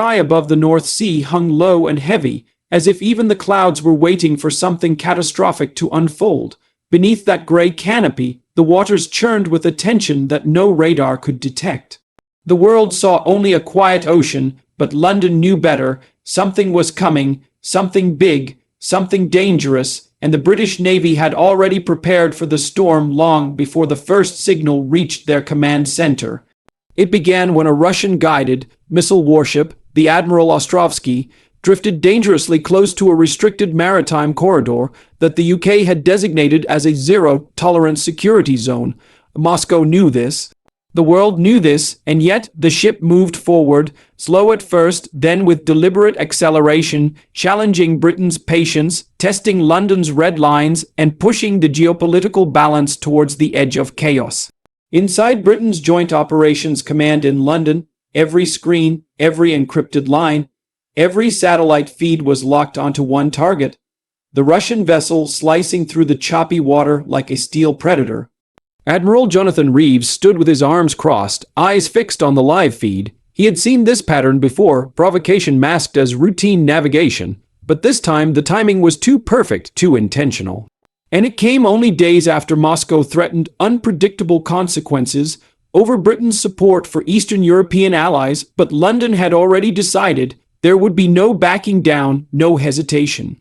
sky above the North Sea hung low and heavy, as if even the clouds were waiting for something catastrophic to unfold. Beneath that grey canopy, the waters churned with a tension that no radar could detect. The world saw only a quiet ocean, but London knew better. Something was coming, something big, something dangerous, and the British Navy had already prepared for the storm long before the first signal reached their command center. It began when a Russian-guided missile warship, the Admiral Ostrovsky, drifted dangerously close to a restricted maritime corridor that the UK had designated as a zero-tolerance security zone. Moscow knew this. The world knew this, and yet the ship moved forward, slow at first, then with deliberate acceleration, challenging Britain's patience, testing London's red lines, and pushing the geopolitical balance towards the edge of chaos. Inside Britain's Joint Operations Command in London, every screen, every encrypted line, every satellite feed was locked onto one target: the Russian vessel slicing through the choppy water like a steel predator. Admiral Jonathan Reeves stood with his arms crossed, eyes fixed on the live feed. He had seen this pattern before, provocation masked as routine navigation, but this time the timing was too perfect, too intentional. And it came only days after Moscow threatened unpredictable consequences over Britain's support for Eastern European allies, but London had already decided there would be no backing down, no hesitation.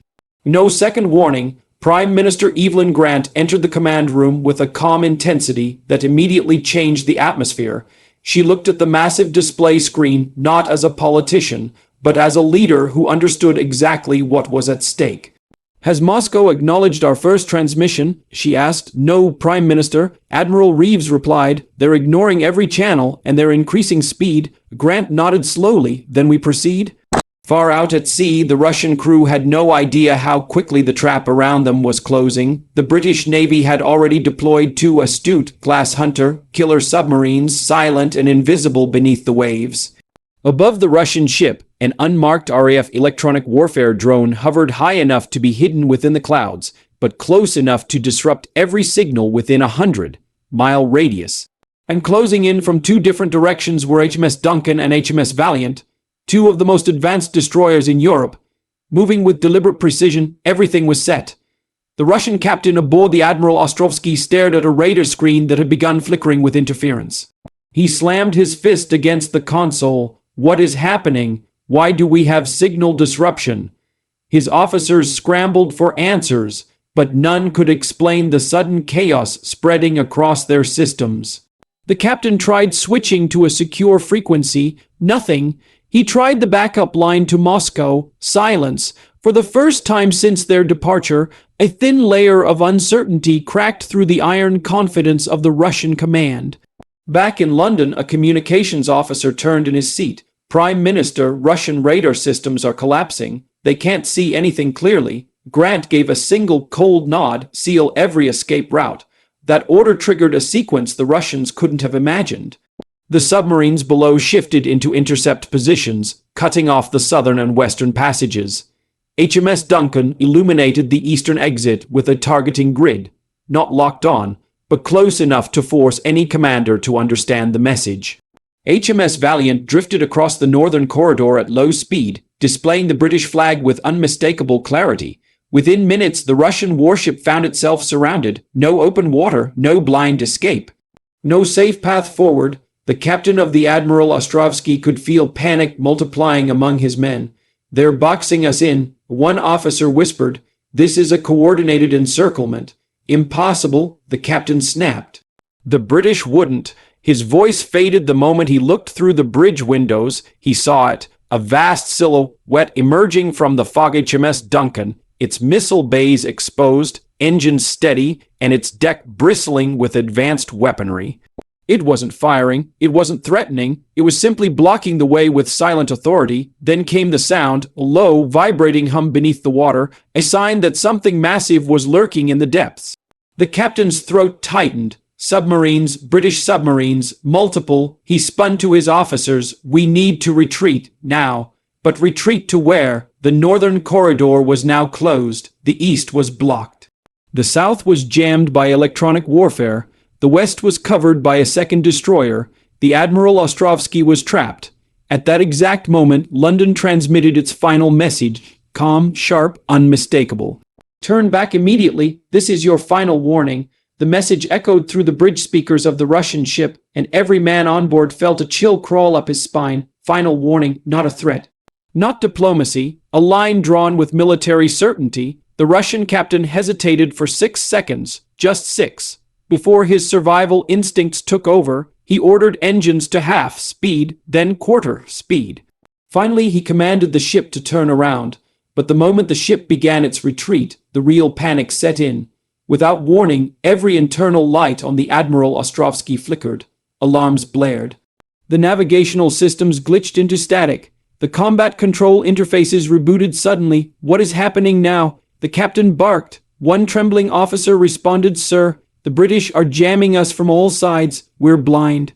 No second warning. Prime Minister Evelyn Grant entered the command room with a calm intensity that immediately changed the atmosphere. She looked at the massive display screen not as a politician, but as a leader who understood exactly what was at stake. "Has Moscow acknowledged our first transmission?" she asked. "No, Prime Minister," Admiral Reeves replied. "They're ignoring every channel, and they're increasing speed." Grant nodded slowly. "Then we proceed?" Far out at sea, the Russian crew had no idea how quickly the trap around them was closing. The British Navy had already deployed 2 astute class Hunter killer submarines, silent and invisible beneath the waves. Above the Russian ship, an unmarked RAF electronic warfare drone hovered high enough to be hidden within the clouds, but close enough to disrupt every signal within a 100-mile radius. And closing in from 2 different directions were HMS Duncan and HMS Valiant, 2 of the most advanced destroyers in Europe. Moving with deliberate precision, everything was set. The Russian captain aboard the Admiral Ostrovsky stared at a radar screen that had begun flickering with interference. He slammed his fist against the console. "What is happening? Why do we have signal disruption?" His officers scrambled for answers, but none could explain the sudden chaos spreading across their systems. The captain tried switching to a secure frequency. Nothing. He tried the backup line to Moscow. Silence. For the first time since their departure, a thin layer of uncertainty cracked through the iron confidence of the Russian command. Back in London, a communications officer turned in his seat. "Prime Minister, Russian radar systems are collapsing. They can't see anything clearly." Grant gave a single cold nod. "Seal every escape route." That order triggered a sequence the Russians couldn't have imagined. The submarines below shifted into intercept positions, cutting off the southern and western passages. HMS Duncan illuminated the eastern exit with a targeting grid, not locked on, but close enough to force any commander to understand the message. HMS Valiant drifted across the northern corridor at low speed, displaying the British flag with unmistakable clarity. Within minutes, the Russian warship found itself surrounded. No open water, no blind escape, no safe path forward. The captain of the Admiral Ostrovsky could feel panic multiplying among his men. "They're boxing us in," one officer whispered. "This is a coordinated encirclement." "Impossible," the captain snapped. The British wouldn't. His voice faded the moment he looked through the bridge windows. He saw it, a vast silhouette emerging from the fog. HMS Duncan, its missile bays exposed, engines steady, and its deck bristling with advanced weaponry. It wasn't firing, it wasn't threatening, it was simply blocking the way with silent authority. Then came the sound, a low, vibrating hum beneath the water, a sign that something massive was lurking in the depths. The captain's throat tightened. Submarines, British submarines, multiple. He spun to his officers. "We need to retreat, now." But retreat to where? The northern corridor was now closed. The east was blocked. The south was jammed by electronic warfare. The west was covered by a second destroyer. The Admiral Ostrovsky was trapped. At that exact moment, London transmitted its final message, calm, sharp, unmistakable. Turn back immediately, this is your final warning. The message echoed through the bridge speakers of the Russian ship, and every man on board felt a chill crawl up his spine. Final warning, not a threat. Not diplomacy, a line drawn with military certainty. The Russian captain hesitated for 6 seconds, just 6. Before his survival instincts took over, he ordered engines to half speed, then quarter speed. Finally, he commanded the ship to turn around. But the moment the ship began its retreat, the real panic set in. Without warning, every internal light on the Admiral Ostrovsky flickered. Alarms blared. The navigational systems glitched into static. The combat control interfaces rebooted suddenly. What is happening now? The captain barked. One trembling officer responded, Sir, the British are jamming us from all sides. We're blind.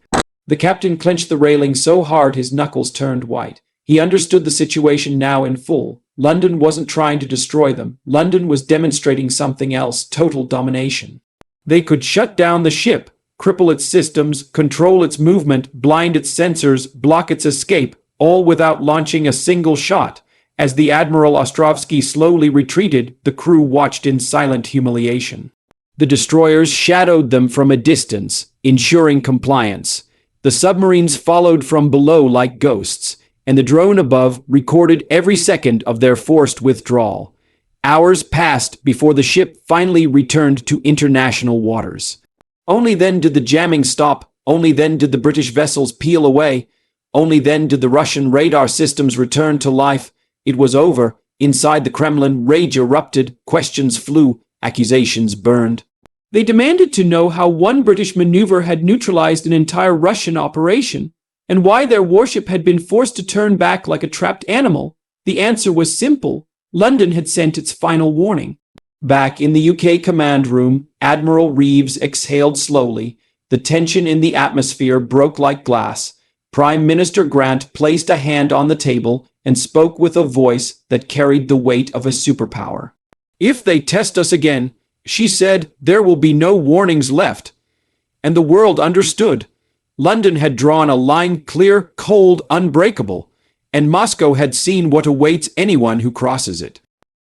The captain clenched the railing so hard his knuckles turned white. He understood the situation now in full. London wasn't trying to destroy them. London was demonstrating something else, total domination. They could shut down the ship, cripple its systems, control its movement, blind its sensors, block its escape, all without launching a single shot. As the Admiral Ostrovsky slowly retreated, the crew watched in silent humiliation. The destroyers shadowed them from a distance, ensuring compliance. The submarines followed from below like ghosts, and the drone above recorded every second of their forced withdrawal. Hours passed before the ship finally returned to international waters. Only then did the jamming stop. Only then did the British vessels peel away. Only then did the Russian radar systems return to life. It was over. Inside the Kremlin, rage erupted, questions flew, accusations burned. They demanded to know how one British maneuver had neutralized an entire Russian operation, and why their warship had been forced to turn back like a trapped animal. The answer was simple. London had sent its final warning. Back in the UK command room, Admiral Reeves exhaled slowly. The tension in the atmosphere broke like glass. Prime Minister Grant placed a hand on the table and spoke with a voice that carried the weight of a superpower. If they test us again, she said, there will be no warnings left. And the world understood. London had drawn a line clear, cold, unbreakable, and Moscow had seen what awaits anyone who crosses it.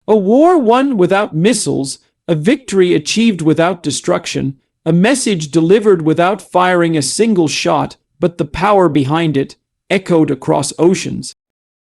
A war won without missiles, a victory achieved without destruction, a message delivered without firing a single shot, but the power behind it echoed across oceans.